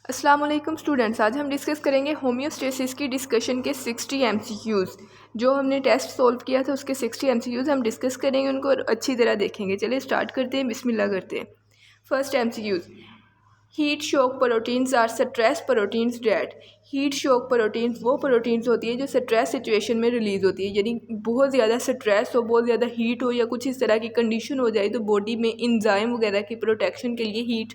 अस्सलाम वालेकुम स्टूडेंट्स, आज हम डिस्कस करेंगे होम्योस्टेसिस की डिस्कशन के 60 एमसीक्यूज़। जो हमने टेस्ट सोल्व किया था उसके 60 एमसीक्यूज़ हम डिस्कस करेंगे, उनको अच्छी तरह देखेंगे। चलिए स्टार्ट करते हैं, बिस्मिल्लाह करते हैं। First MCQs, heat shock proteins are stress proteins that. Heat shock proteins वो प्रोटीन्स होती है जो स्ट्रेस सिचुएशन में रिलीज़ होती है, यानी बहुत ज़्यादा स्ट्रेस हो, बहुत ज़्यादा हीट हो या कुछ इस तरह की कंडीशन हो जाए तो बॉडी में इंजाइम वगैरह की प्रोटेक्शन के लिए हीट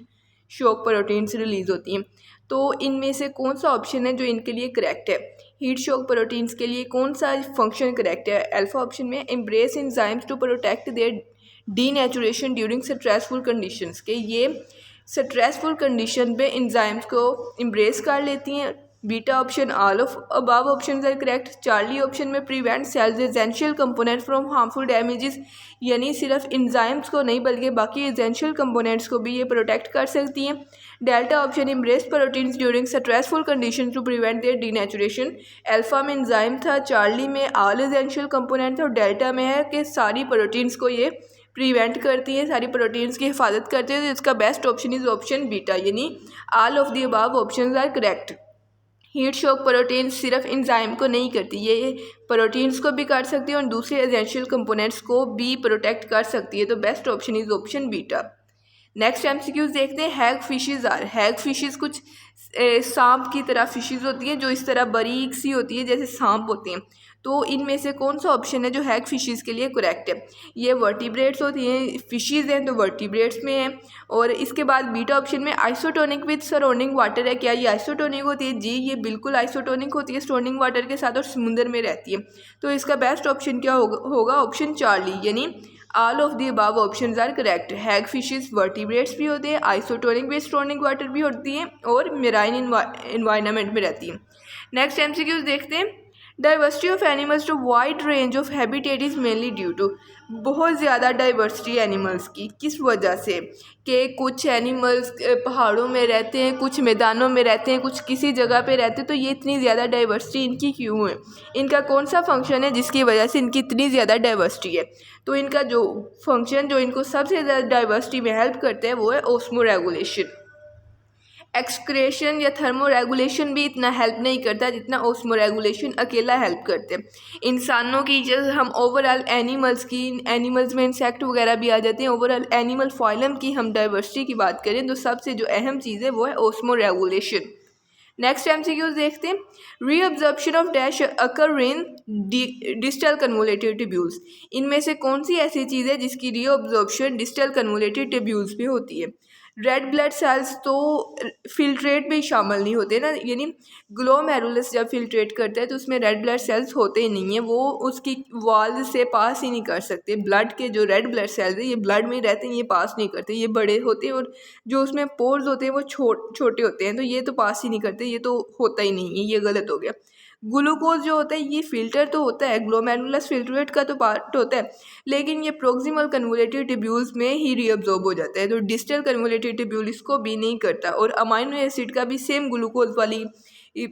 शॉक प्रोटीन्स रिलीज़ होती हैं। तो इनमें से कौन सा ऑप्शन है जो इनके लिए करेक्ट है? हीट शॉक प्रोटीन्स के लिए कौन सा फंक्शन करेक्ट है? अल्फा ऑप्शन में embrace enzymes to protect their denaturation during stressful conditions के ये स्ट्रेसफुल कंडीशन पे एंजाइम्स को एम्ब्रेस कर लेती हैं। Beta option all of above options are correct. Charlie option में prevent cells essential component from harmful damages, यानी सिर्फ एंजाइम्स को नहीं बल्कि बाकी एसेंशियल कंपोनेंट्स को भी ये प्रोटेक्ट कर सकती हैं। Delta option embrace proteins during stressful condition to prevent their denaturation. Alpha में एंजाइम था, चार्ली में ऑल एसेंशियल कंपोनेंट था और डेल्टा में है कि सारी प्रोटीन्स को ये प्रिवेंट करती है, सारी प्रोटीन्स की हिफाजत करती है। तो इसका best option is option beta, यानी all of the above options are correct. Heat shock proteins सिर्फ एंजाइम को नहीं करती, ये प्रोटीन्स को भी कर सकती है और दूसरे एसेंशियल कंपोनेंट्स को भी प्रोटेक्ट कर सकती है। तो best option is option beta. Next MCQs देखते हैं। हैग फिशेज आर, हैग फिशेज कुछ सांप की तरह फिशेज होती हैं जो इस तरह बारीक सी होती है जैसे सांप होते हैं। तो इनमें से कौन सा ऑप्शन है जो हैग फिशेज के लिए करेक्ट है? ये वर्टिब्रेट्स होती हैं, फिशेज हैं तो वर्टिब्रेट्स में है। और इसके बाद बीटा ऑप्शन में आइसोटोनिक विद सराउंडिंग वाटर है। क्या ये आइसोटोनिक होती है? जी, ये बिल्कुल आइसोटोनिक होती है सराउंडिंग वाटर के साथ और समुद्र में रहती है। तो इसका बेस्ट ऑप्शन क्या होगा? ऑप्शन चार्ली, यानी all of the above options are correct. Hagfishes vertebrates भी होते हैं, आइसोटोनिक भी सराउंडिंग वाटर भी होती हैं और मेराइन इन्वायरमेंट में रहती हैं। नेक्स्ट एमसीक्यूज देखते हैं। Diversity of animals to wide range of habitat is mainly due to. बहुत ज़्यादा डाइवर्सिटी एनिमल्स की किस वजह से? कि कुछ एनिमल्स पहाड़ों में रहते हैं, कुछ मैदानों में रहते हैं, कुछ किसी जगह पे रहते हैं। तो ये इतनी ज़्यादा डाइवर्सिटी इनकी क्यों है? इनका कौन सा फंक्शन है जिसकी वजह से इनकी इतनी ज़्यादा डाइवर्सिटी है? तो इनका जो फंक्शन जो इनको सबसे ज़्यादा डाइवर्सिटी में हेल्प करता है वो है ऑस्मो रेगुलेशन। एक्सक्रेशन या थर्मो रेगुलेशन भी इतना हेल्प नहीं करता जितना ऑस्मो रेगुलेशन अकेला हेल्प करते हैं। इंसानों की जैसे हम ओवरऑल एनिमल्स में इंसेक्ट वगैरह भी आ जाते हैं। ओवरऑल एनिमल फाइलम की हम डाइवर्सिटी की बात करें तो सबसे जो अहम चीज़ है वो है ऑस्मो रेगुलेशन। नेक्स्ट एमसीक्यूज देखते हैं। Reabsorption of dash occur in distal convoluted tubules. इनमें से कौन सी ऐसी चीज़ है जिसकी रीअब्जॉर्प्शन डिस्टल कन्वोलेटेड ट्यूब्यूल्स पे होती है? रेड ब्लड सेल्स तो फिल्ट्रेट में शामिल नहीं होते ना, यानी ग्लोमेरुलस जब फिल्ट्रेट करता है तो उसमें रेड ब्लड सेल्स होते ही नहीं है, वो उसकी वॉल से पास ही नहीं कर सकते। ब्लड के जो रेड ब्लड सेल्स है ये ब्लड में रहते हैं, ये पास नहीं करते, ये बड़े होते हैं और जो उसमें पोर्स होते हैं वो छोटे होते हैं, तो ये तो पास ही नहीं करते, ये तो होता ही नहीं है, ये गलत हो गया। ग्लूकोज जो होता है ये फिल्टर तो होता है, ग्लोमेरुलस फिल्ट्रेट का तो पार्ट होता है, लेकिन ये प्रोक्सिमल कन्वोलेटेड ट्यूब्यूल्स में ही रीअब्जॉर्ब हो जाता है, तो डिस्टल कन्वोलेटेड ट्यूब्यूल इसको भी नहीं करता। और अमाइनो एसिड का भी सेम ग्लूकोज वाली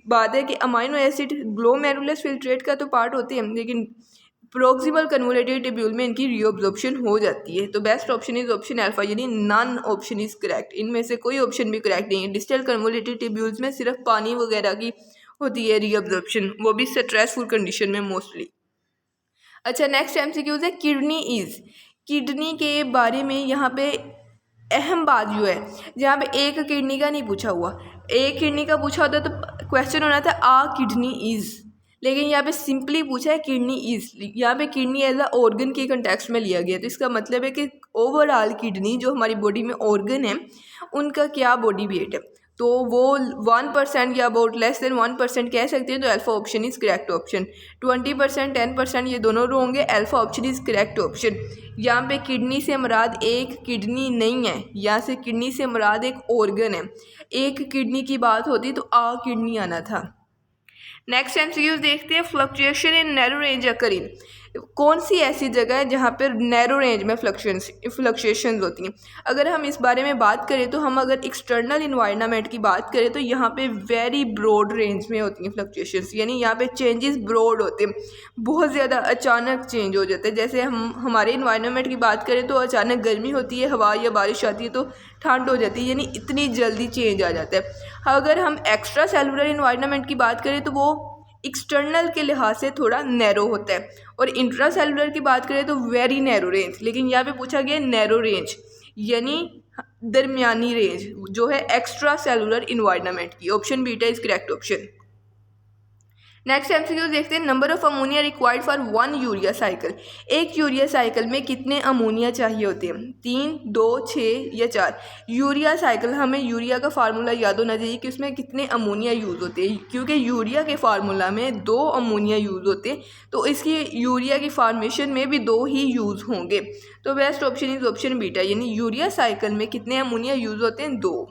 बात है कि अमाइनो एसिड ग्लोमेरुलस फिल्ट्रेट का तो पार्ट होते हैं लेकिन प्रोक्सिमल कन्वोलेटेड ट्यूब्यूल में इनकी रीअब्जॉर्प्शन हो जाती है। तो best option is option alpha, यानी नन ऑप्शन इज करेक्ट। इनमें से कोई ऑप्शन भी करेक्ट नहीं है। डिस्टल कन्वोलेटेड ट्यूब्यूल्स में सिर्फ पानी वगैरह की होती है रीअब्जॉर्प्शन, वो भी स्ट्रेसफुल कंडीशन में मोस्टली। अच्छा, नेक्स्ट एमसीक्यूज है किडनी इज। किडनी के बारे में यहाँ पे अहम बात जो है, जहाँ पे एक किडनी का नहीं पूछा हुआ, एक किडनी का पूछा होता तो क्वेश्चन होना था आ किडनी इज, लेकिन यहाँ पे सिंपली पूछा है किडनी इज। यहाँ पे किडनी एज अ ऑर्गन के कंटेक्स्ट में लिया गया, तो इसका मतलब है कि ओवरऑल किडनी जो हमारी बॉडी में ऑर्गन है उनका क्या बॉडी वेट है, तो वो 1% या अबाउट लेस देन 1% कह सकते हैं। तो alpha option is correct option. 20% 10% ये दोनों होंगे, alpha option is correct option. यहाँ पे किडनी से मुराद एक किडनी नहीं है, यहाँ से किडनी से मुराद एक ऑर्गन है। एक किडनी की बात होती तो आ किडनी आना था। नेक्स्ट एमसीक्यूज देखते हैं। फ्लक्चुएशन इन नैरो रेंज अकर इन। कौन सी ऐसी जगह है जहाँ पर नैरो रेंज में फ्लक्चुएशंस होती हैं। अगर हम इस बारे में बात करें तो हम अगर एक्सटर्नल इन्वायरमेंट की बात करें तो यहाँ पे वेरी ब्रॉड रेंज में होती हैं फ्लक्चुएशंस, यानी यहाँ पे चेंजेस ब्रॉड होते हैं, बहुत ज़्यादा अचानक चेंज हो जाते हैं। जैसे हम हमारे इन्वायरमेंट की बात करें तो अचानक गर्मी होती है, हवा या बारिश आती है तो ठंड हो जाती है, यानी इतनी जल्दी चेंज आ जाता है। अगर हम एक्स्ट्रा सेलुलर इन्वायरमेंट की बात करें तो वो एक्सटर्नल के लिहाज से थोड़ा नैरो होता है, और इंट्रा सेलुलर की बात करें तो वेरी नैरो रेंज। लेकिन यहाँ पे पूछा गया नैरो रेंज यानी दरमियानी रेंज जो है एक्स्ट्रा सेलुलर इन्वायरमेंट की। Option beta is correct option. Next MCQ देखते हैं, number of ammonia required for 1 urea cycle. एक यूरिया साइकिल में कितने अमोनिया चाहिए होते हैं, 3, 2, 6 या 4। यूरिया साइकिल, हमें यूरिया का फार्मूला याद होना चाहिए कि उसमें कितने अमोनिया यूज़ होते हैं, क्योंकि यूरिया के फार्मूला में 2 अमोनिया यूज़ होते हैं, तो इसकी यूरिया की फॉर्मेशन में भी 2 ही यूज़ होंगे। तो best option is option beta, यानी यूरिया साइकिल में कितने अमोनिया यूज़ होते हैं, 2।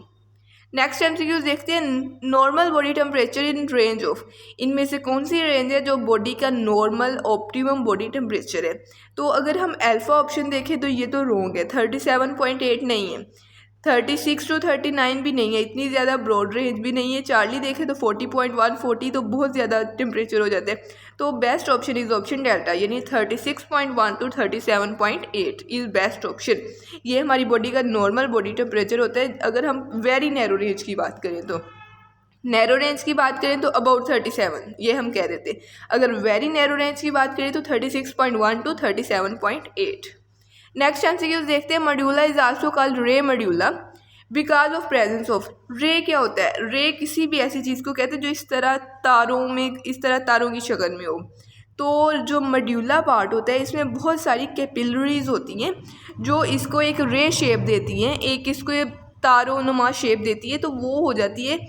नेक्स्ट एमसीक्यूज देखते हैं, normal body temperature in range of. इनमें से कौन सी रेंज है जो बॉडी का नॉर्मल ऑप्टिमम बॉडी टेम्परेचर है। तो अगर हम अल्फा ऑप्शन देखें तो ये तो रॉन्ग है, 37.8 नहीं है, 36 to 39 भी नहीं है, इतनी ज़्यादा ब्रॉड रेंज भी नहीं है। चार्ली देखें तो 40.1, 40 तो बहुत ज़्यादा टेम्परेचर हो जाता है। तो best option is option delta, यानी 36.1 to 37.8 इज बेस्ट ऑप्शन। ये हमारी बॉडी का नॉर्मल बॉडी टेम्परेचर होता है। अगर हम वेरी नैरो रेंज की बात करें तो, नैरो रेंज की बात करें तो अबाउट 37 ये हम कह देते हैं। अगर वेरी नैरो रेंज की बात करें तो 36.1 to 37.8। नेक्स्ट एमसीक्यूज देखते हैं, मड्यूला is also called ray medulla because of presence of. Ray क्या होता है, रे किसी भी ऐसी चीज़ को कहते हैं जो इस तरह तारों की शक्ल में हो। तो जो मड्यूला पार्ट होता है इसमें बहुत सारी कैपिलरीज होती हैं जो इसको एक रे शेप देती हैं, एक इसको तारों नुमा शेप देती है, तो वो हो जाती है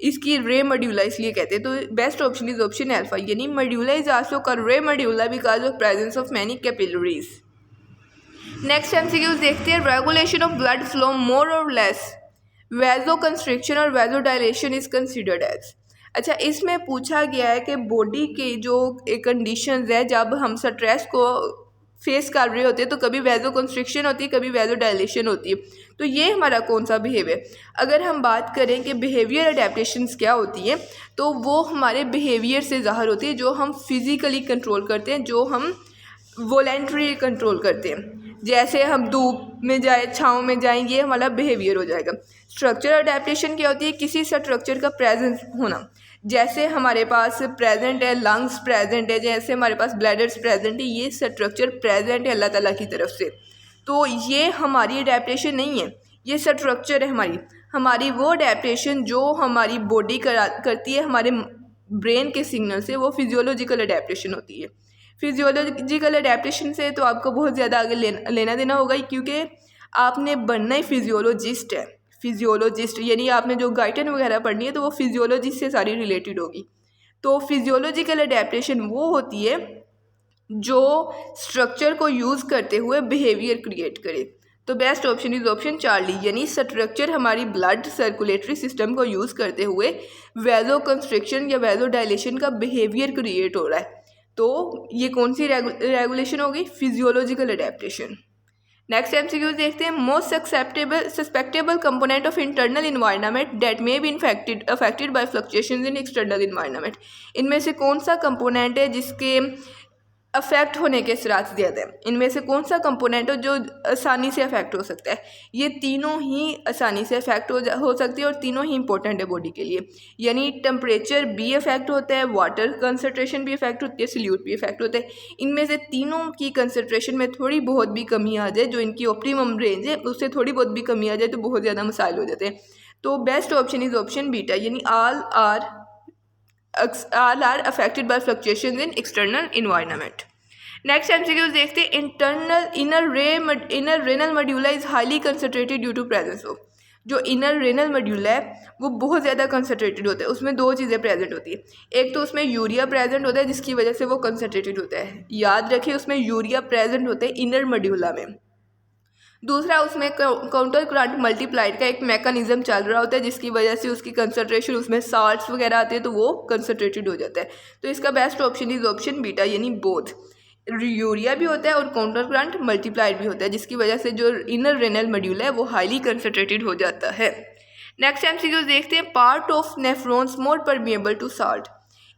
इसकी रे मड्यूला, इसलिए कहते हैं। तो best option is option alpha, यानी medulla is also called ray medulla because of presence of many capillaries. Next MCQs देखते हैं, regulation of blood flow more और लेस वैजो कंस्ट्रिक्शन और vasodilation is considered as. अच्छा, इसमें पूछा गया है कि बॉडी के जो कंडीशंस है जब हम स्ट्रेस को फेस कर रहे होते हैं तो कभी वैजो कंस्ट्रिक्शन होती है, कभी वैजो डायलेशन होती है। तो ये हमारा कौन सा बिहेवियर। अगर हम बात करें कि बिहेवियर अडेप्टेशंस क्या होती है तो वो हमारे बिहेवियर से ज़ाहिर होती है, जो हम फिज़िकली कंट्रोल करते हैं, जो हम वॉलेंट्री कंट्रोल करते हैं। जैसे हम धूप में जाए, छाँव में जाएं, ये हमारा बिहेवियर हो जाएगा। स्ट्रक्चर अडेप्टेशन क्या होती है, किसी स्ट्रक्चर का प्रेजेंस होना। जैसे हमारे पास प्रेजेंट है लंग्स प्रेजेंट है, जैसे हमारे पास ब्लैडर्स प्रेजेंट है, ये स्ट्रक्चर प्रेजेंट है अल्लाह ताला की तरफ से। तो ये हमारी अडेप्टेशन नहीं है, ये स्ट्रक्चर है हमारी वो अडेप्टेशन जो हमारी बॉडी करती है हमारे ब्रेन के सिग्नल से, वो फिजियोलॉजिकल अडेप्टेशन होती है। फिजियोलॉजिकल अडेप्टेशन से तो आपको बहुत ज़्यादा आगे लेना देना होगा, क्योंकि आपने बनना ही फिजियोलॉजिस्ट है। फिजियोलॉजिस्ट यानी आपने जो गाइटन वगैरह पढ़नी है तो वो फिजियोलॉजी से सारी रिलेटेड होगी। तो फिजियोलॉजिकल अडेप्टेशन वो होती है जो स्ट्रक्चर को यूज़ करते हुए बिहेवियर क्रिएट करे। तो best option is option Charlie, यानी स्ट्रक्चर हमारी ब्लड सर्कुलेटरी सिस्टम को यूज़ करते हुए वैजो कंस्ट्रिक्शन या वैजो डायलेशन का बिहेवियर क्रिएट हो रहा है। तो ये कौन सी रेगुलेशन होगी, फिजियोलॉजिकल अडेप्टेशन। नेक्स्ट एमसीक्यू देखते हैं, most susceptible component of internal environment that may be affected by fluctuations in external environment. इनमें से कौन सा कंपोनेंट है जिसके अफेक्ट होने के असरात ज़्यादा है। इनमें से कौन सा कंपोनेंट हो जो आसानी से अफेक्ट हो सकता है। ये तीनों ही आसानी से अफेक्ट हो सकती है और तीनों ही इंपॉर्टेंट है बॉडी के लिए। यानी टेम्परेचर भी अफेक्ट होता है, वाटर कंसनट्रेशन भी अफेक्ट होती है, सल्यूट भी अफेक्ट होता है। इनमें से तीनों की कंसनट्रेशन में थोड़ी बहुत भी कमी आ जाए, जो इनकी ऑप्टिमम रेंज है उससे थोड़ी बहुत भी कमी आ जाए तो बहुत ज़्यादा मसाइल हो जाते हैं। तो best option is option beta, यानी all are affected by fluctuations in external environment. Next MCQs देखते हैं, inner renal medulla is highly concentrated due to presence of. जो इनर रेनल मड्यूला है वो बहुत ज़्यादा कंसनट्रेटेड होता है, उसमें 2 चीज़ें प्रेजेंट होती है। एक तो उसमें यूरिया प्रेजेंट होता है जिसकी वजह से वो कंसनट्रेटेड होता है, याद रखिए उसमें यूरिया प्रेजेंट होता है इनर मड्यूला में। दूसरा, उसमें काउंटर करंट मल्टीप्लाइड का एक मैकेनिज्म चल रहा होता है जिसकी वजह से उसकी कंसनट्रेशन, उसमें साल्ट्स वगैरह आते हैं तो वो कंसनट्रेटेड हो जाता है। तो इसका best option is option beta, यानी बोथ। यूरिया भी होता है और काउंटर करंट मल्टीप्लायर भी होता है, जिसकी वजह से जो इनर रेनल मॉड्यूल है वो हाईली कंसनट्रेटेड हो जाता है। नेक्स्ट एमसीक्यू देखते हैं, part of nephrons more permeable to salt.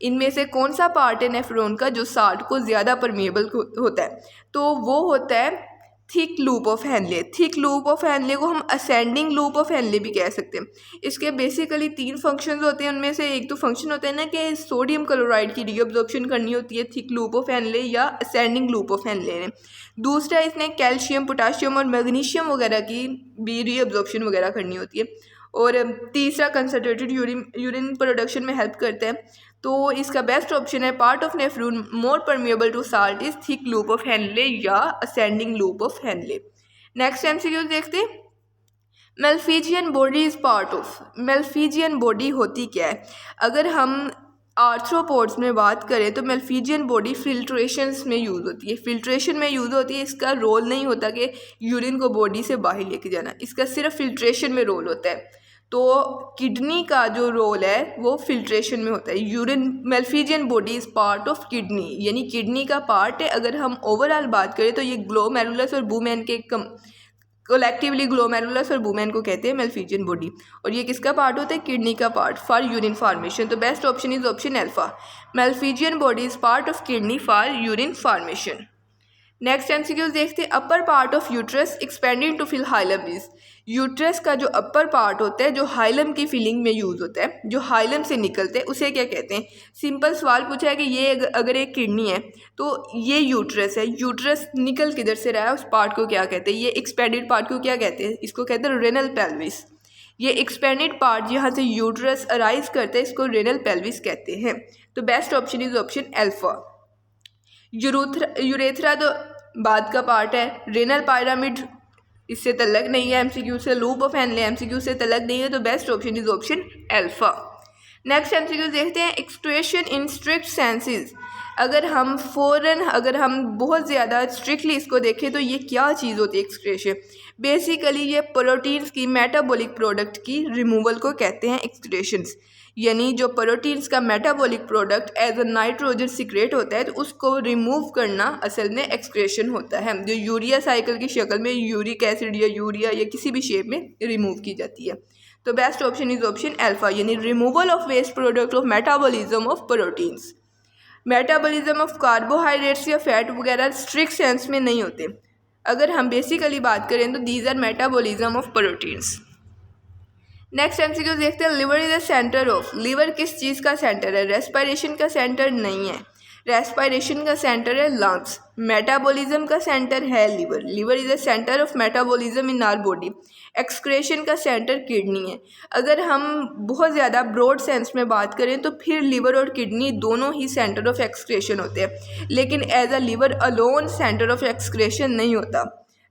इनमें से कौन सा पार्ट है नेफ्रॉन का जो साल्ट को ज़्यादा परमिएबल होता है? तो वो होता है thick loop of Henley. Thick loop of Henley को हम असेंडिंग लूप ऑफ हेनले भी कह सकते हैं। इसके बेसिकली 3 फंक्शंस होते हैं, उनमें से एक तो फंक्शन होता है ना कि सोडियम क्लोराइड की रीअब्जॉर्प्शन करनी होती है थिक लूप ऑफ हेनले या असेंडिंग लूप ऑफ हेनले ने। दूसरा इसने कैल्शियम, पोटाशियम और मैग्नीशियम वगैरह की भी रीअब्जॉर्प्शन वगैरह करनी होती है। और तीसरा कंसनट्रेटेड यूरिन प्रोडक्शन में हेल्प करता है। तो इसका बेस्ट ऑप्शन है part of nephron more permeable to salt is thick loop of Henle या ascending loop of Henle. Next MCQ देखते हैं, Malpighian body is part of. Malpighian body होती क्या है? अगर हम आर्थ्रोपोड्स में बात करें तो मेल्फिजियन बॉडी फिल्ट्रेशंस में यूज़ होती है। फिल्ट्रेशन में यूज़ होती है। इसका रोल नहीं होता कि यूरिन को बॉडी से बाहर लेके जाना, इसका सिर्फ फिल्ट्रेशन में रोल होता है। तो किडनी का जो रोल है वो फिल्ट्रेशन में होता है। Urine Malpighian body is part of kidney, यानी किडनी का पार्ट है। अगर हम ओवरऑल बात करें तो ये ग्लोमेरुलस और बुमेन के कलेक्टिवली ग्लोमेरुलस और बुमेन को कहते हैं मेल्फिजियन बॉडी, और ये किसका पार्ट होता है? किडनी का पार्ट फॉर यूरिन फॉर्मेशन। तो best option is option alpha, Malpighian body is part of kidney for urine formation. Next MCQs देखते हैं, upper part of uterus expanding to fill hilum is. Uterus का जो upper part होता है जो hilum की filling में यूज़ होता है, जो हाइलम से निकलते हैं, उसे क्या कहते हैं? सिंपल सवाल पूछा है कि ये अगर एक किडनी है तो ये यूट्रस है, यूट्रस निकल किधर से रहा है, उस पार्ट को क्या कहते हैं? ये एक्सपेंडेड पार्ट को क्या कहते हैं? इसको कहते हैं रेनल पेल्विस। ये एक्सपेंडेड पार्ट जहाँ से यूट्रस अराइज करता है इसको रेनल पेल्विस कहते हैं। तो best option is option alpha. Urethra तो बाद का पार्ट है। रेनल पायरामिड इससे तलक नहीं है एमसीक्यू से। लूप ऑफ हेनले एमसीक्यू से तलक नहीं है। तो best option is option alpha. Next MCQ देखते हैं, एक्सक्रेशन इन स्ट्रिक्ट सेंसेस। अगर हम बहुत ज़्यादा स्ट्रिक्टली इसको देखें तो ये क्या चीज़ होती है एक्सक्रेशन? बेसिकली ये प्रोटीन्स की मेटाबॉलिक प्रोडक्ट की रिमूवल को कहते हैं एक्सक्रेशंस। यानी जो प्रोटीन्स का metabolic product as a nitrogen secret होता है तो उसको रिमूव करना असल में एक्सक्रेशन होता है, जो यूरिया साइकिल की शक्ल में यूरिक एसिड या यूरिया या किसी भी शेप में रिमूव की जाती है। तो best option is option alpha, यानी removal of waste product of metabolism of proteins. Metabolism of carbohydrates या फैट वगैरह स्ट्रिक्ट सेंस में नहीं होते। अगर हम बेसिकली बात करें तो these are metabolism of proteins. Next MCQ देखते हैं, liver is the centre of. Liver किस चीज़ का सेंटर है? रेस्पिरेशन का सेंटर नहीं है। रेस्पिरेशन का सेंटर है लंग्स। मेटाबॉलिज्म का सेंटर है liver. Liver is the centre of metabolism in our body. Excretion का सेंटर किडनी है। अगर हम बहुत ज़्यादा ब्रॉड सेंस में बात करें तो फिर लिवर और किडनी दोनों ही सेंटर ऑफ एक्सक्रेशन होते हैं, लेकिन as a liver alone centre of excretion नहीं होता।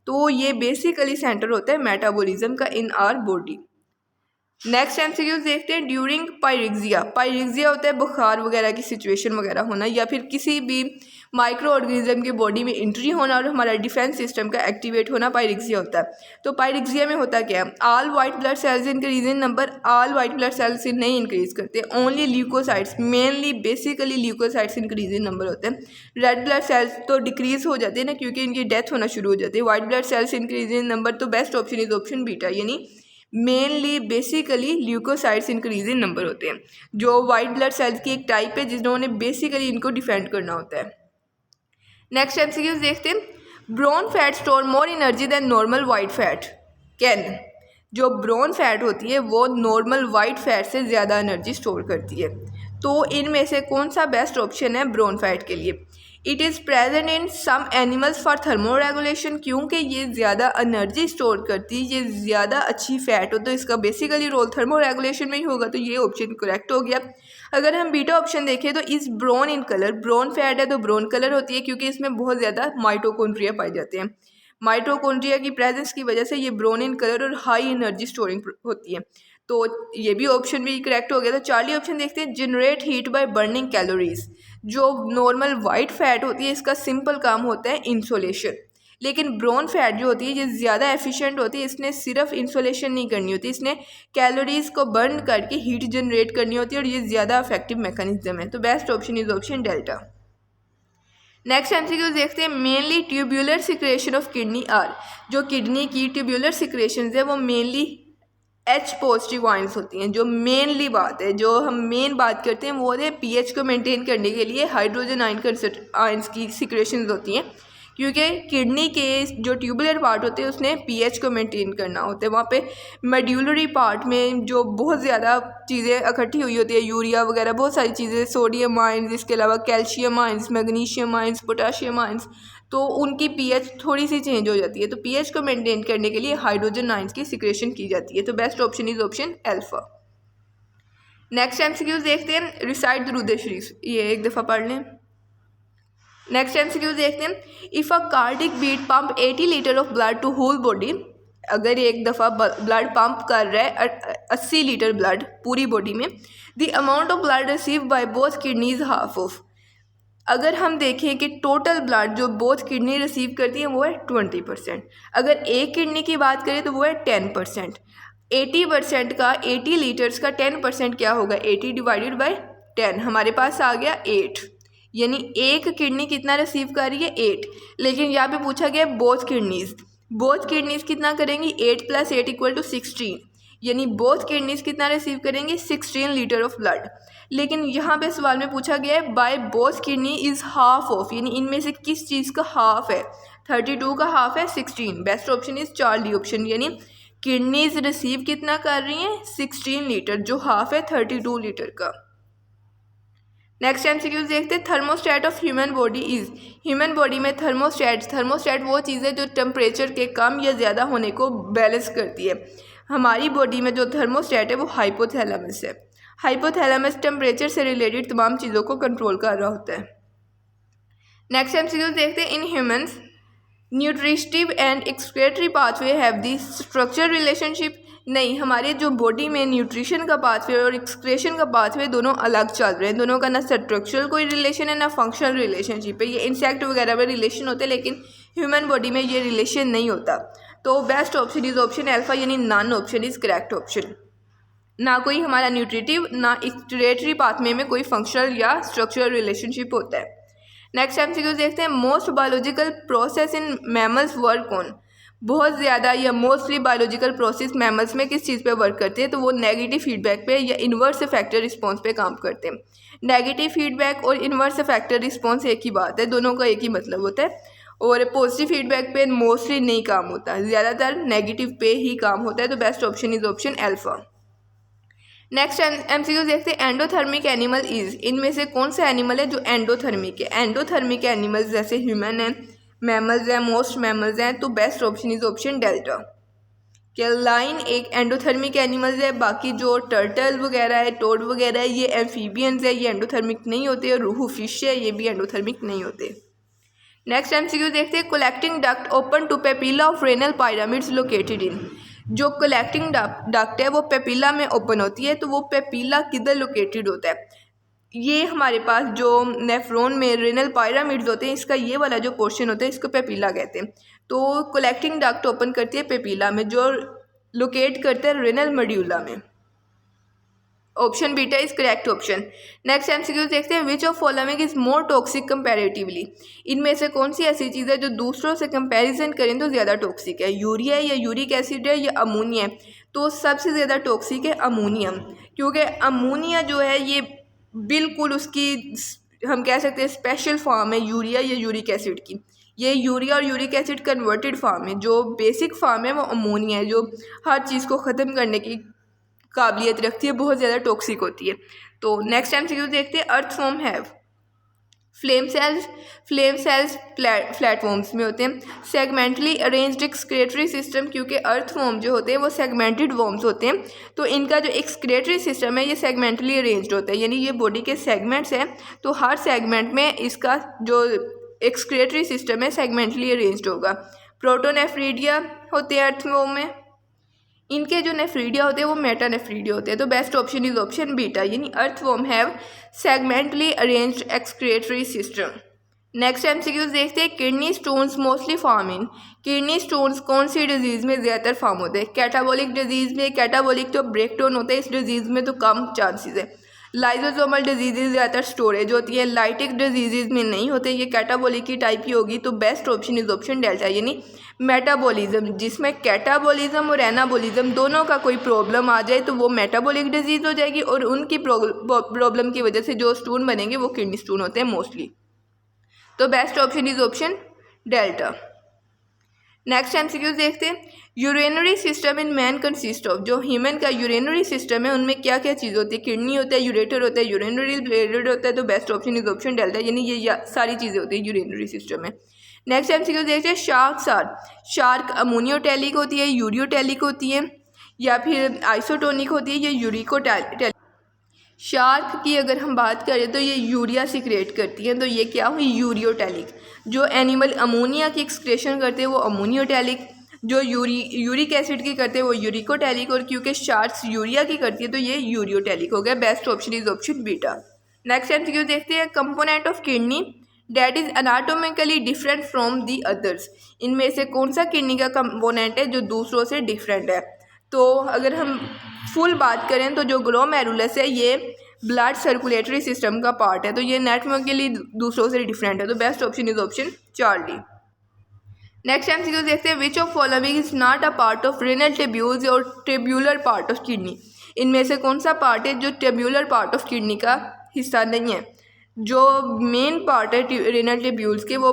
तो ये बेसिकली सेंटर होता है मेटाबॉलिज्म का in our body. Next MCQs देखते हैं, ड्यूरिंग पायरिक्सिया। पायरिक्सिया होता है बुखार वगैरह की सिचुएशन वगैरह होना, या फिर किसी भी माइक्रो ऑर्गेनिज्म की बॉडी में एंट्री होना और हमारा डिफेंस सिस्टम का एक्टिवेट होना पायरिक्सिया होता है। तो पायरिक्सिया में होता क्या है? All white blood cells increase in number. All white blood cells नहीं इंक्रीज करते, only leukocytes, mainly basically leukocytes increase in number होते हैं। रेड ब्लड सेल्स तो डिक्रीज हो जाते हैं ना, क्योंकि इनकी डेथ होना शुरू हो जाती है। White blood cells increase in number. तो best option is option beta, यानी mainly basically leukocytes increase in number होते हैं, जो वाइट ब्लड सेल्स की एक टाइप है जिन्होंने बेसिकली इनको डिफेंड करना होता है। नेक्स्ट एमसीक्यूज देखते हैं, brown fat store more energy than normal white fat can. जो ब्राउन फैट होती है वो नॉर्मल वाइट फैट से ज़्यादा एनर्जी स्टोर करती है। तो इनमें से कौन सा बेस्ट ऑप्शन है ब्राउन फैट के लिए? It is present in some animals for thermoregulation, क्योंकि ये ज़्यादा एनर्जी स्टोर करती है, ये ज़्यादा अच्छी फैट हो, तो इसका बेसिकली रोल थर्मो रेगुलेशन में ही होगा। तो ये ऑप्शन करेक्ट हो गया। अगर हम बीटा ऑप्शन देखें तो इस brown in colour, brown fat है तो ब्राउन कलर होती है क्योंकि इसमें बहुत ज़्यादा माइटोकॉन्ड्रिया पाए जाते हैं। माइटोकॉन्ड्रिया की प्रेजेंस की वजह से ये ब्राउन इन कलर और हाई एनर्जी स्टोरिंग होती है। तो ये भी ऑप्शन भी करेक्ट हो गया। तो चार्ली ऑप्शन देखते हैं, generate heat by burning calories. जो नॉर्मल वाइट फैट होती है इसका सिंपल काम होता है इंसोलेशन, लेकिन ब्राउन फैट जो होती है ये ज़्यादा एफिशिएंट होती है। इसने सिर्फ इंसोलेशन नहीं करनी होती, इसने कैलोरीज को बर्न करके हीट जनरेट करनी होती है, और ये ज़्यादा इफेक्टिव मैकेनिज्म है। तो best option is option delta. Next MCQ देखते हैं, mainly tubular secretion of kidney are, जो किडनी की ट्यूब्यूलर सिक्रेशन है वो मेनली H पॉजिटिव आयंस होती हैं। जो मेनली बात है, जो हम मेन बात करते हैं वो है pH को मेंटेन करने के लिए हाइड्रोजन आयंस की सिक्रेशन होती हैं, क्योंकि किडनी के जो ट्यूबुलर पार्ट होते हैं उसने pH को मेंटेन करना होता है। वहाँ पे मेड्यूलरी पार्ट में जो बहुत ज़्यादा चीज़ें इकट्ठी हुई होती है, यूरिया वगैरह बहुत सारी चीज़ें, सोडियम आयंस, इसके अलावा calcium ions, magnesium ions, potassium ions, तो उनकी pH थोड़ी सी चेंज हो जाती है। तो pH को मेंटेन करने के लिए हाइड्रोजन आयंस की सिक्रेशन की जाती है। तो best option is option alpha. Next MCQs देखते हैं, रिसाइट दुरूद शरीफ, ये एक दफ़ा पढ़ लें। नेक्स्ट एमसीक्यू देखते हैं, if a cardiac beat pump 80 litre of blood to whole body, अगर एक दफ़ा ब्लड पंप कर रहा है 80 लीटर ब्लड पूरी बॉडी में, the amount of blood receive by both kidneys half of, अगर हम देखें कि टोटल ब्लड जो बोथ किडनी रिसीव करती है वो है 20%, अगर एक किडनी की बात करें तो वो है 10%। 80% का 80 लीटर्स का 10% क्या होगा, 80 डिवाइडेड बाय 10, हमारे पास आ गया 8, यानी एक किडनी कितना रिसीव कर रही है 8, लेकिन यहाँ पे पूछा गया बोथ किडनीज कितना करेंगी, 8 + 8 = 16, यानी बोथ किडनीज कितना रिसीव करेंगे 16 लीटर ऑफ ब्लड। लेकिन यहाँ पे सवाल में पूछा गया है by both kidney is half of, यानी इनमें से किस चीज़ का हाफ है, 32 का हाफ है 16। Best option is 4D option, यानी किडनीज रिसीव कितना कर रही हैं 16 लीटर, जो हाफ है 32 लीटर का। नेक्स्ट एमसीक्यू देखते हैं, thermostat of human body is, human body में थर्मोस्टेट वो चीज़ है जो टेम्परेचर के कम या ज़्यादा होने को बैलेंस करती है। हमारी बॉडी में जो थर्मोस्टेट है वो हाइपोथैलेमस है। हाइपोथैलेमस टेम्परेचर से रिलेटेड तमाम चीज़ों को कंट्रोल कर रहा होता है। नेक्स्ट एमसीक्यू देखते हैं, in humans nutritive and excretory pathway have the structure relationship, नहीं, हमारे जो बॉडी में न्यूट्रिशन का पाथवे और एक्सक्रेशन का पाथवे दोनों अलग चल रहे हैं, दोनों का ना स्ट्रक्चरल कोई रिलेशन है ना फंक्शनल रिलेशनशिप है। ये इंसेक्ट वगैरह में रिलेशन होते हैं, लेकिन ह्यूमन बॉडी में ये रिलेशन नहीं होता। तो best option is option alpha, यानी none option is correct option. ना कोई हमारा न्यूट्रिटिव ना एक्सक्रीटरी पाथवे में कोई फंक्शनल या स्ट्रक्चरल रिलेशनशिप होता है। नेक्स्ट एमसीक्यू देखते हैं, most biological process in mammals work on, बहुत ज़्यादा या मोस्टली बायोलॉजिकल प्रोसेस मैमल्स में किस चीज़ पे वर्क करते हैं, तो वो नेगेटिव फीडबैक पे या इन्वर्स इफेक्टर रिस्पॉन्स पे काम करते हैं। नेगेटिव फीडबैक और इन्वर्स इफेक्टर रिस्पॉन्स एक ही बात है, दोनों का एक ही मतलब होता है। और पॉजिटिव फीडबैक पे मोस्टली नहीं काम होता, ज़्यादातर नेगेटिव पे ही काम होता है। तो best option is option alpha. Next MCQ देखते हैं, एंडोथर्मिक एनिमल इज, इनमें से कौन सा एनिमल है जो एंडोथर्मिक है। एंडोथर्मिक एनिमल्स जैसे ह्यूमन है, मैमल्स हैं, मोस्ट मैमल्स हैं। तो best option is option delta, क्या लाइन एक एंडोथर्मिक एनिमल्स है, बाकी जो टर्टल वगैरह है, टोड वगैरह है, ये एम्फीबियंस है, ये एंडोथर्मिक नहीं होते। और रूहू फिश है, ये भी एंडोथर्मिक नहीं होते। नेक्स्ट एमसीक्यू देखते हैं, collecting duct open to papilla of renal pyramids located in, जो कलेक्टिंग डक्ट है वो पेपिला में ओपन होती है, तो वो पेपिला किधर लोकेटेड होता है, ये हमारे पास जो नेफ्रॉन में रेनल पिरामिड्स होते हैं, इसका ये वाला जो पोर्शन होता है इसको पेपिला कहते हैं। तो कलेक्टिंग डक्ट ओपन करती है पेपिला में, जो लोकेट करते हैं रेनल मेड्यूला में। Option beta is correct option. Next MCQ देखते हैं, which of following is more toxic comparatively, इनमें से कौन सी ऐसी चीज़ है जो दूसरों से कंपैरिजन करें तो ज़्यादा टॉक्सिक है, यूरिया है या यूरिक एसिड है या अमोनिया है। तो सबसे ज़्यादा टॉक्सिक है अमोनियम, क्योंकि अमोनिया जो है ये बिल्कुल उसकी हम कह सकते हैं स्पेशल फॉर्म है यूरिया या यूरिक एसिड की। ये यूरिया और यूरिक एसिड कन्वर्टेड फॉर्म है, जो बेसिक फॉर्म है वो अमोनिया है, जो हर चीज़ को ख़त्म करने की काबिलियत रखती है, बहुत ज़्यादा टॉक्सिक होती है। तो नेक्स्ट एमसीक्यू देखते हैं, earthworm have, flame cells platforms में होते हैं, सेगमेंटली अरेंज्ड एक्सक्रीटरी सिस्टम, क्योंकि अर्थवॉर्म जो होते हैं वो सेगमेंटेड वॉर्म्स होते हैं, तो इनका जो एक्सक्रीटरी सिस्टम है ये सेगमेंटली अरेंज्ड होता है, यानी ये बॉडी के सेगमेंट्स हैं, तो हर सेगमेंट में इसका जो एक्सक्रीटरी सिस्टम है सेगमेंटली अरेंज्ड होगा। प्रोटोनेफ्रीडिया होते हैं अर्थवॉर्म में, इनके जो नेफ्रीडिया होते हैं वो मेटानेफ्रीडिया होते हैं। तो best option is option beta, यानी earthworm have segmentally arranged excretory system. Next MCQs देखते हैं, kidney stones mostly form in, kidney stones कौन सी डिजीज़ में ज़्यादातर फॉर्म होते हैं, कैटाबॉलिक डिजीज़ में। कैटाबॉलिक तो ब्रेकडाउन होता है, इस डिजीज़ में तो कम चांसेस है। लाइजोसोमल डिजीज़ ज़्यादातर स्टोरेज होती है, लाइटिक डिजीज़ में नहीं होते, ये कैटाबॉलिक की टाइप की होगी। तो best option is option delta, यानी मेटाबॉलिज्म, जिसमें कैटाबॉलिज्म और एनाबॉलिज्म दोनों का कोई प्रॉब्लम आ जाए तो वो मेटाबॉलिक डिजीज़ हो जाएगी, और उनकी प्रॉब्लम की वजह से जो स्टोन बनेंगे वो किडनी स्टोन होते हैं मोस्टली। तो best option is option delta. Next MCQ देखते हैं। Urinary system in man consist of, जो ह्यूमन का यूरिनरी सिस्टम है उनमें क्या क्या चीज़ होती है? किडनी होता है, यूरेटर होता है, यूरिनरी ब्लैडर होता है। तो best option is option delta, यानी ये सारी चीज़ें होती है यूरिनरी सिस्टम में। नेक्स्ट एमसीक्यू देखते हैं। शार्क अमोनियोटैलिक होती है, यूरियोटैलिक होती है, या फिर आइसोटोनिक होती है, या यूरिकोटैलिक। शार्क की अगर हम बात करें तो ये यूरिया सिक्रेट करती हैं, तो ये क्या हुई? यूरियोटैलिक। जो एनिमल अमोनिया की एक्सक्रेशन करते हैं वो अमोनियोटैलिक, जो यूरिक एसिड की करते हैं वो यूरिकोटैलिक, और क्योंकि शार्क्स यूरिया की करती है तो ये यूरियोटैलिक हो गया। Best option is option beta. Next MCQ देखते हैं। Component of kidney that is anatomically different from the others, इनमें से कौन सा किडनी का कंपोनेंट है जो दूसरों से डिफरेंट है? तो अगर हम फुल बात करें तो जो ग्लोमेरुलस है ये ब्लड सर्कुलेटरी सिस्टम का पार्ट है, तो ये नेटवर्कली दूसरों से डिफरेंट है। तो best option is option Charlie. Next MCQ देखते हैं। Which of following is not a part of renal tubules और ट्यूब्यूलर पार्ट ऑफ किडनी, इनमें से कौन सा पार्ट है जो ट्यूब्यूलर पार्ट ऑफ किडनी का हिस्सा नहीं है? जो मेन पार्ट है रेनल ट्यूब्यूल्स के वो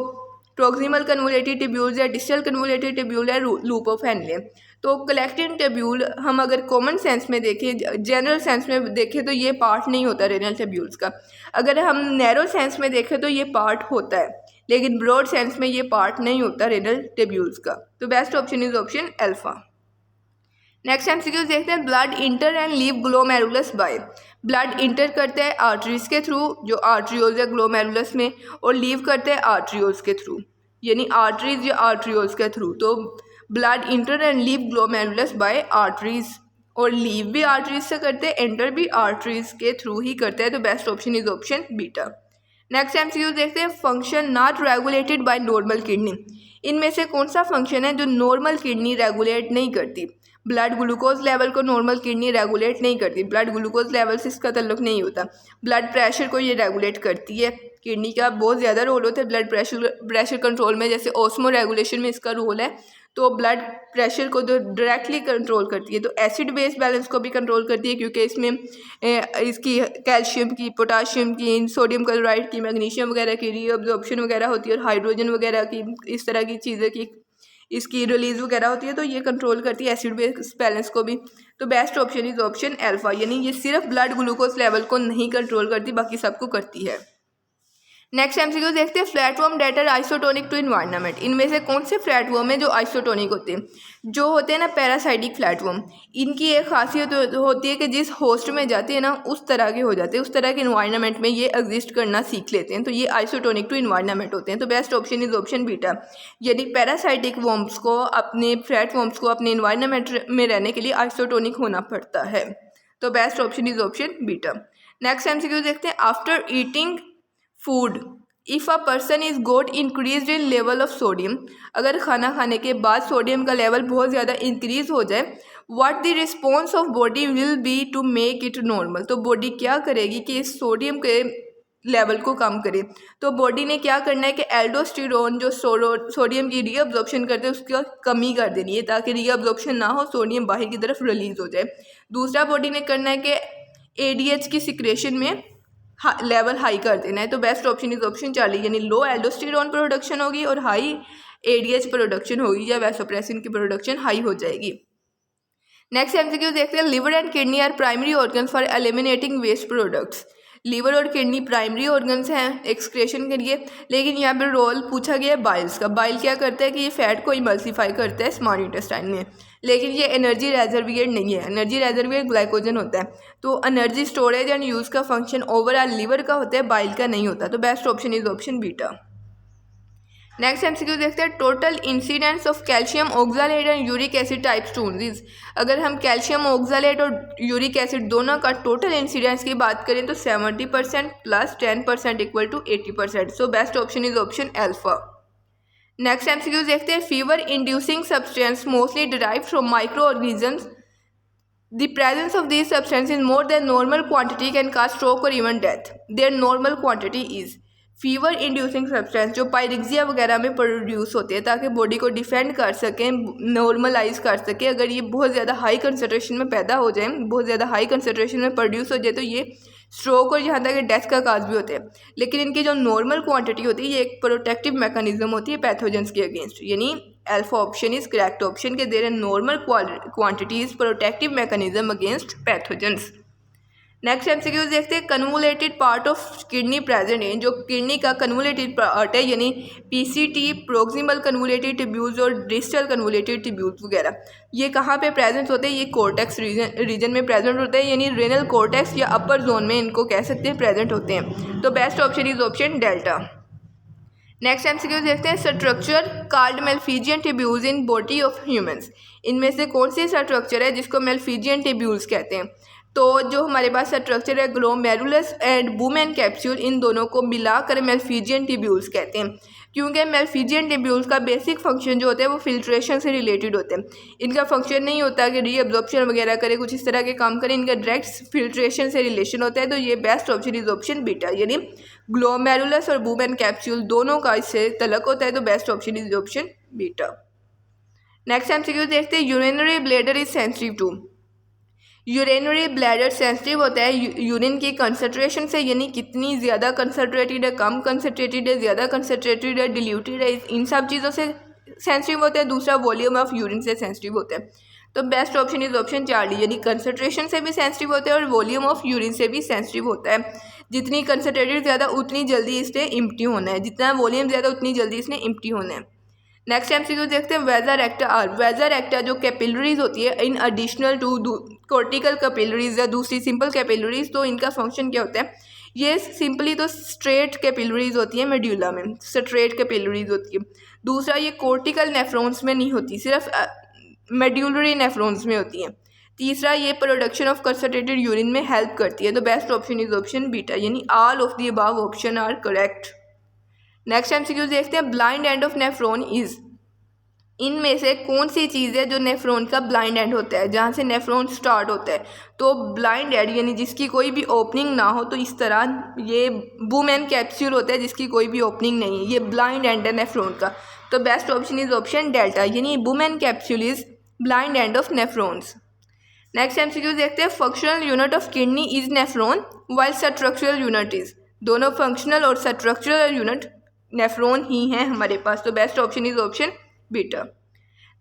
प्रॉक्सिमल कन्वोलेटेड ट्यूब्यूल्स या डिस्टल कन्वोलेटेड ट्यूब्यूल है, लूप ऑफ हेनले। तो कलेक्टिंग ट्यूब्यूल हम अगर कॉमन सेंस में देखें, जनरल सेंस में देखें तो ये पार्ट नहीं होता रेनल ट्यूब्यूल्स का। अगर हम नैरो सेंस में देखें तो ये पार्ट होता है, लेकिन ब्रॉड सेंस में ये पार्ट नहीं होता रेनल ट्यूब्यूल्स का। तो best option is option alpha. Next MCQ देखते हैं। Blood enter and leave glomerulus by, blood enter करते हैं आर्टरीज के थ्रू, जो आर्ट्रियोल्स है ग्लोमेरुलस में, और लीव करते हैं आर्ट्रियोल्स के थ्रू, यानी आर्टरीज या आर्ट्रियोल्स के थ्रू। तो blood enter and leave glomerulus by arteries, और लीव भी आर्टरीज से करते हैं, एंटर भी आर्टरीज के थ्रू ही करते हैं। तो best option is option beta. Next MCQ देखते हैं। Function not regulated by normal kidney, इनमें से कौन सा फंक्शन है जो नॉर्मल किडनी रेगुलेट नहीं करती? ब्लड ग्लूकोज लेवल को नॉर्मल किडनी रेगुलेट नहीं करती, ब्लड ग्लूकोज लेवल से इसका ताल्लुक नहीं होता। ब्लड प्रेशर को ये रेगुलेट करती है, किडनी का बहुत ज़्यादा रोल होता है ब्लड प्रेशर कंट्रोल में, जैसे ऑस्मो रेगुलेशन में इसका रोल है। तो ब्लड प्रेशर को तो डायरेक्टली कंट्रोल करती है। तो एसिड बेस बैलेंस को भी कंट्रोल करती है, क्योंकि इसमें इसकी कैल्शियम की, पोटाशियम की, सोडियम क्लोराइड की, मैग्नीशियम वगैरह की रीअब्जॉर्प्शन वगैरह होती है, और हाइड्रोजन वगैरह की, इस तरह की चीज़ें की इसकी रिलीज वगैरह होती है। तो ये कंट्रोल करती है एसिड बेस बैलेंस को भी। तो best option is option alpha, यानी ये सिर्फ ब्लड ग्लूकोज लेवल को नहीं कंट्रोल करती, बाकी सबको करती है। नेक्स्ट एमसीक्यू देखते हैं। Flatworm that are isotonic to environment, इनमें से कौन से फ्लैटवर्म है जो आइसोटोनिक होते हैं? जो होते हैं ना पैरासाइटिक फ्लैटवर्म, इनकी एक खासियत होती है कि जिस होस्ट में जाते हैं ना उस तरह के हो जाते हैं, उस तरह के इन्वायरमेंट में ये एग्जिस्ट करना सीख लेते हैं। तो ये आइसोटोनिक टू इन्वायरमेंट होते हैं। तो best option is option beta, यानी पैरासाइटिक वर्म्स को, अपने फ्लैटवर्म्स को अपने इन्वायरमेंट में रहने के लिए आइसोटोनिक होना पड़ता है। तो best option is option beta. Next MCQ देखते हैं। After eating food if a person is got increase in level of sodium, अगर खाना खाने के बाद सोडियम का लेवल बहुत ज़्यादा इंक्रीज हो जाए, what the response of body will be to make it normal, तो बॉडी क्या करेगी कि इस सोडियम के लेवल को कम करे? तो बॉडी ने क्या करना है कि एल्डोस्टेरोन जो सोडियम की रीअब्जॉर्प्शन करते हैं उसकी कमी कर देनी है, ताकि रीअब्जॉर्प्शन ना हो, सोडियम बाहर की तरफ रिलीज हो जाए। दूसरा बॉडी ने करना है कि एडीएच की सिक्रेशन में लेवल हाई कर देना है। तो best option is option Charlie, यानी लो एल्डोस्टेरोन प्रोडक्शन होगी और हाई एडीएच प्रोडक्शन होगी, या वैसोप्रेसिन की प्रोडक्शन हाई हो जाएगी। नेक्स्ट एमसीक्यू देखते हैं। Liver and kidney are primary organs for eliminating waste products, liver और किडनी प्राइमरी ऑर्गन्स हैं एक्सक्रेशन के लिए, लेकिन यहाँ पर रोल पूछा गया है बाइल्स का। बाइल क्या करता है कि ये फैट को इमल्सीफाई करता है स्मॉल इंटेस्टाइन में, लेकिन ये एनर्जी रेजर्वियर नहीं है, एनर्जी रेजर्वियर ग्लाइकोजन होता है। तो एनर्जी स्टोरेज एंड यूज़ का फंक्शन ओवरऑल लीवर का होता है, बाइल का नहीं होता। तो best option is option beta. Next MCQ देखते हैं। Total incidence of calcium oxalate and uric acid types 2, अगर हम कैल्शियम ऑक्सलेट और यूरिक एसिड दोनों का टोटल इंसिडेंस की बात करें तो 70% plus 10% equal to 80%। So best option is option alpha. Next MCQ देखते हैं। Fever inducing substance mostly derive from micro organisms The presence of these substances more than normal quantity can cause stroke or even death. Their normal quantity is fever inducing substance जो pyrexia वगैरह में produce होते हैं ताकि body को defend कर सकें, normalise कर सके। अगर ये बहुत ज़्यादा हाई कंसनट्रेशन में पैदा हो जाए, बहुत ज़्यादा हाई कंसनट्रेशन में प्रोड्यूस हो जाए तो ये स्ट्रोक और यहाँ तक डेथ का काज भी होते हैं। लेकिन इनकी जो नॉर्मल क्वांटिटी होती है ये एक प्रोटेक्टिव मैकेनिज्म होती है पैथोजेंस के अगेंस्ट, यानी alpha option is correct option के their normal quantity is protective mechanism against pathogens. Next MCQ देखते हैं convoluted part of kidney present है, जो किडनी का कन्वोलेटेड पार्ट है यानी पीसीटी, प्रोक्सिमल कन्वोलेटेड ट्यूब्यूल्स और डिस्टल कन्वोलेटेड ट्यूब्यूल्स वगैरह, ये कहाँ पे प्रेजेंट होते हैं? ये कॉर्टेक्स रीजन में प्रेजेंट होते हैं, यानी रेनल कॉर्टेक्स या अपर जोन में इनको कह सकते हैं प्रेजेंट होते हैं। तो best option is option delta. Next MCQ देखते हैं structure called Malpighian tubules in body of humans, इनमें से कौन सी स्ट्रक्चर है जिसको मेलफिजियन ट्यूब्यूल्स कहते हैं? तो जो हमारे पास स्ट्रक्चर है ग्लोमेरुलस एंड बुमेन कैप्सूल, इन दोनों को मिलाकर मेलफिजियन ट्यूब्यूल्स कहते हैं, क्योंकि मेलफिजियन ट्यूब्यूल्स का बेसिक फंक्शन जो होता है वो फिल्ट्रेशन से रिलेटेड होते हैं। इनका फंक्शन नहीं होता कि रीअब्जॉर्प्शन वगैरह करे, कुछ इस तरह के काम करें, इनका डायरेक्ट फिल्ट्रेशन से रिलेशन होता है। तो ये best option is option beta, यानी ग्लोमेरुलस और बुमेन कैप्सूल दोनों का इससे तलक होता है, तो best option is option beta. Next MCQ देखते हैं urinary bladder is sensitive to, urinary bladder sensitive होता है यूरिन की कंसनट्रेशन से, यानी कितनी ज़्यादा कंसनट्रेटेड है, कम कंसनट्रेटेड है, ज़्यादा कंसनट्रेटेड है, डिल्यूटेड है, इन सब चीज़ों से सेंसिटिव होता है। दूसरा वॉल्यूम ऑफ यूरिन से सेंसिटिव होता है। तो बेस्ट ऑप्शन इज ऑप्शन 4 यानी कंसनट्रेशन से भी सेंसिटिव होता है और वॉल्यूम ऑफ यूरिन से भी सेंसिटिव होता है। जितनी कंसनट्रेटेड ज़्यादा उतनी जल्दी इसने इम्प्टी होना है, जितना वॉल्यूम ज़्यादा उतनी जल्दी इसने इम्प्टी होना है। नेक्स्ट एमसीक्यू देखते हैं vasa recta are, vasa recta जो कैपिलरीज होती है in additional to cortical capillaries या दूसरी सिंपल कैपिलरीज, तो इनका फंक्शन क्या होता है? ये सिंपली तो स्ट्रेट कैपिलरीज होती है, मेड्यूला में स्ट्रेट कैपिलरीज होती है। दूसरा ये कॉर्टिकल नेफ्रॉन्स में नहीं होती, सिर्फ मेड्यूलरी नेफ्रॉन्स में होती है। तीसरा ये प्रोडक्शन ऑफ कंसनट्रेटेड यूरिन में हेल्प करती है। तो best option is option beta, यानी all of the above option are correct. Next MCQ देखते हैं blind end of nephron is, इनमें से कौन सी चीज़ है जो नेफ्रॉन का ब्लाइंड एंड होता है, जहाँ से नेफ्रॉन स्टार्ट होता है? तो ब्लाइंड एंड यानी जिसकी कोई भी ओपनिंग ना हो, तो इस तरह ये बुमेन कैप्सूल होता है जिसकी कोई भी ओपनिंग नहीं है, ये ब्लाइंड एंड है नेफ्रॉन का। तो best option is option delta, यानी Bowman capsule is blind end of nephrons. Next MCQ देखते हैं functional unit of kidney is nephron while structural unit is, दोनों फंक्शनल और स्ट्रक्चरल यूनिट नेफ्रॉन ही हैं हमारे पास। तो best option is option beta.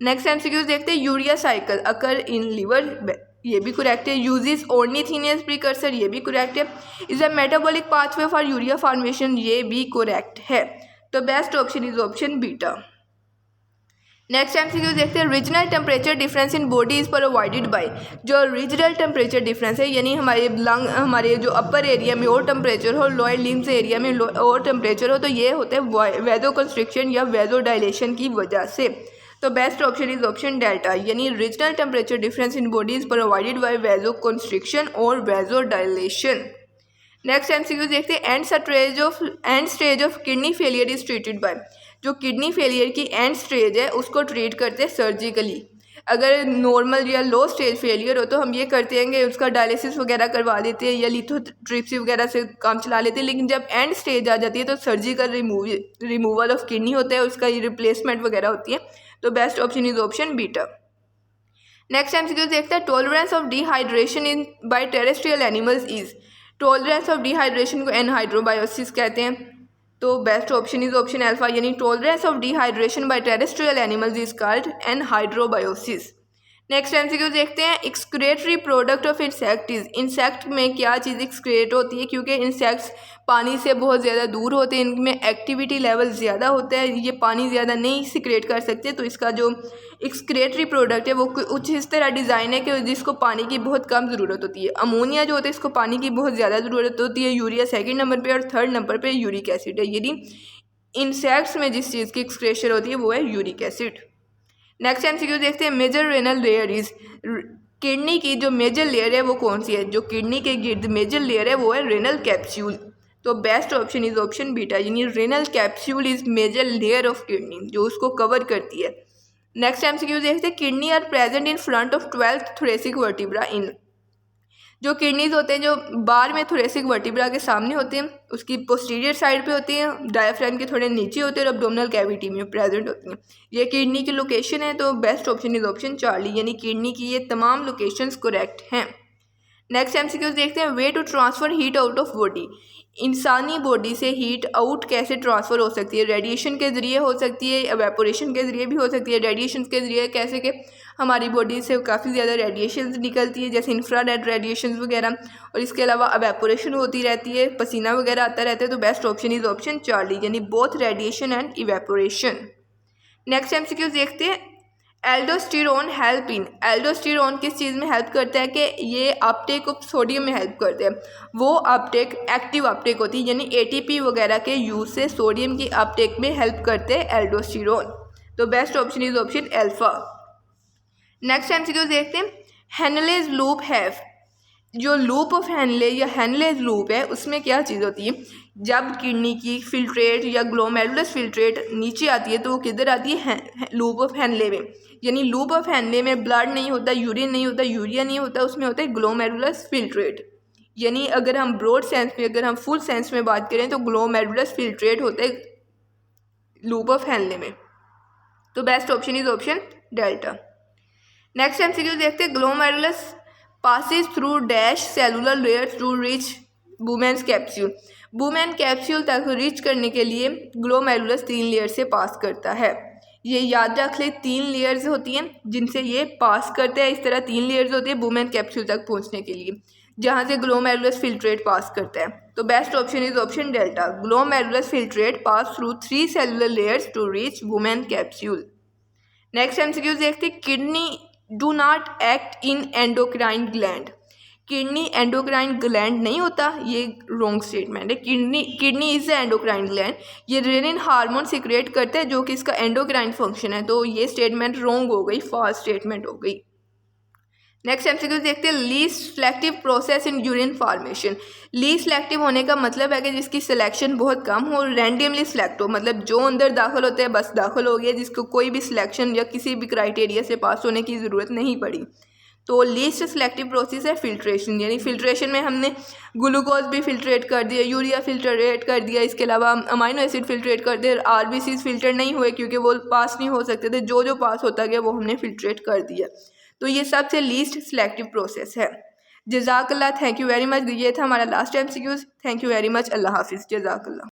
Next MCQ देखते हैं urea cycle occur in liver, ये भी करेक्ट है। यूजेस ऑर्निथिनियस प्रीकर्सर, ये भी करेक्ट है। Is a metabolic pathway for urea formation, ये भी करेक्ट है। तो best option is option beta. Next MCQ देखते हैं regional temperature difference in body is provided bye, जो रीजनल टेम्परेचर डिफरेंस है यानी हमारे लंग, हमारे जो अपर एरिया में और टेम्परेचर हो, लोअर लिम्स एरिया में और टेम्परेचर हो, तो ये होता है वेजो कंस्ट्रिक्शन या वेजो डायलेशन की वजह से। तो best option is option delta, यानी regional temperature difference in body is provided by vasoconstriction और वेजो डायलेशन। नेक्स्ट एमसीक्यू देखते हैं end stage of kidney failure is treated by, जो किडनी फेलियर की एंड स्टेज है उसको treat करते हैं सर्जिकली। अगर नॉर्मल या लो स्टेज फेलियर हो तो हम ये करते हैं कि उसका डायलिसिस वगैरह करवा देते हैं या लिथोट्रिप्सी वगैरह से काम चला लेते हैं, लेकिन जब एंड स्टेज आ जाती है तो सर्जिकल रिमूवल ऑफ किडनी होता है, उसका रिप्लेसमेंट वगैरह होती है। तो best option is option beta. Next MCQ देखते हैं tolerance of dehydration in by terrestrial animals is, tolerance of dehydration को एनहाइड्रोबायोसिस कहते हैं। तो best option is option alpha, यानी tolerance of dehydration by terrestrial animals is called anhydrobiosis. Next MCQ देखते हैं excretory product of insect is, insect में क्या चीज़ excrete होती है? क्योंकि इंसेक्ट्स पानी से बहुत ज़्यादा दूर होते हैं, इनमें एक्टिविटी लेवल ज़्यादा होता है, ये पानी ज़्यादा नहीं सिक्रेट कर सकते, तो इसका जो एक्सक्रेटरी प्रोडक्ट है वो कुछ इस तरह डिज़ाइन है कि जिसको पानी की बहुत कम ज़रूरत होती है। अमोनिया जो होता है इसको पानी की बहुत ज़्यादा ज़रूरत होती है, यूरिया सेकेंड नंबर पर और थर्ड नंबर पर यूरिक एसिड है, यानी इंसेक्ट्स में जिस चीज़ की एक्सक्रेशन होती है वो है यूरिक एसिड। नेक्स्ट एमसीक्यू देखते हैं major renal layer is, kidney की जो मेजर लेयर है वो कौन सी है? जो किडनी के गिर्द मेजर लेयर है वो है रेनल कैप्सूल। तो best option is option beta, यानी renal capsule is major layer of kidney, जो उसको कवर करती है। नेक्स्ट MCQ देखते हैं, kidney are present in front of 12th thoracic vertebra in. जो किडनीज होते हैं जो बार में थोरेसिक वर्टिब्रा के सामने होते हैं, उसकी पोस्टीरियर साइड पे होती हैं, डायफ्राम के थोड़े नीचे होते हैं और अब्डोमिनल कैविटी में प्रेजेंट होती हैं। ये किडनी की लोकेशन है, तो best option is option Charlie, यानी किडनी की ये तमाम लोकेशंस करेक्ट हैं। नेक्स्ट MCQ देखते हैं, way to transfer heat out of body. इंसानी बॉडी से हीट आउट कैसे ट्रांसफ़र हो सकती है? रेडिएशन के ज़रिए हो सकती है, एवेपोरेशन के ज़रिए भी हो सकती है। रेडिएशन के ज़रिए कैसे कि हमारी बॉडी से काफ़ी ज़्यादा रेडिएशन निकलती है, जैसे इंफ्रारेड रेडिएशन वगैरह, और इसके अलावा एवेपोरेशन होती रहती है, पसीना वगैरह आता रहता है। तो best option is option Charlie, यानी both radiation and evaporation. Next MCQ देखते हैं, एल्डोस्टेरोन हेल्प इन। एल्डोस्टेरोन किस चीज़ में हेल्प करता है? कि ये अपटेक ऑफ सोडियम में हेल्प करते हैं। वो अपटेक एक्टिव अपटेक होती है, यानी ATP वगैरह के यूज़ से सोडियम की अपटेक में हेल्प करते हैं एल्डोस्टेरोन। तो best option is option alpha. Next MCQ देखते हैं, हेनलेज लूप हैव। जो लूप ऑफ हेनले या हेनलेज लूप है उसमें क्या चीज़ होती है? जब किडनी की फिल्ट्रेट या ग्लोमेरुलस फिल्ट्रेट नीचे आती है तो वो किधर आती है? लूप ऑफ हेनले में। यानी लूप ऑफ हेनले में ब्लड नहीं होता, यूरिन नहीं होता, यूरिया नहीं होता, उसमें होता है ग्लोमेरुलस फिल्ट्रेट। यानी अगर हम ब्रॉड सेंस में, अगर हम फुल सेंस में बात करें तो ग्लोमेरुलस फिल्ट्रेट होता है लूप ऑफ हेनले में। तो best option is option delta. Next MCQ देखते हैं, glomerulus passes through dash cellular layers to reach Bowman's capsule। Bowman capsule तक रीच करने के लिए ग्लोमेरुलस 3 लेयर से पास करता है। ये याद रख ले, 3 लेयर्स होती हैं जिनसे ये पास करते हैं। इस तरह 3 लेयर्स होती है Bowman कैप्सूल तक पहुंचने के लिए, जहां से ग्लोमेरुलस फिल्ट्रेट पास करता है। तो best option is option delta, glomerulus filtrate pass through 3 cellular layers to reach Bowman capsule. Next MCQ देखते हैं, kidney do not act in endocrine gland. Kidney endocrine gland नहीं होता, ये रॉन्ग स्टेटमेंट है। Kidney is the endocrine gland. ये renin hormone secrete करता है जो कि इसका एंडोक्राइन फंक्शन है। तो ये स्टेटमेंट रॉन्ग हो गई, फॉल्स स्टेटमेंट हो गई। नेक्स्ट MCQ देखते हैं, least selective process in urine formation. Least selective होने का मतलब है कि जिसकी सिलेक्शन बहुत कम हो, रैंडमली सिलेक्ट हो, मतलब जो अंदर दाखिल होते हैं बस दाखिल हो गया, जिसको कोई भी सिलेक्शन या किसी भी क्राइटेरिया से पास होने की ज़रूरत नहीं पड़ी। तो लीस्ट सिलेक्टिव प्रोसेस है फिल्ट्रेशन, यानी फिल्ट्रेशन में हमने ग्लूकोज भी फिल्ट्रेट कर दिया, यूरिया फिल्ट्रेट कर दिया, इसके अलावा अमाइनो एसिड फिल्ट्रेट कर दिया। RBCs फिल्टर नहीं हुए क्योंकि वो पास नहीं हो सकते थे, जो पास होता गया वो हमने फिल्ट्रेट कर दिया। तो ये सबसे लीस्ट सिलेक्टिव प्रोसेस है। जज़ाकल्लाह, थैंक यू वेरी मच। ये था हमारा last MCQ। Thank you very much, अल्लाह हाफिज़, जज़ाकल्लाह।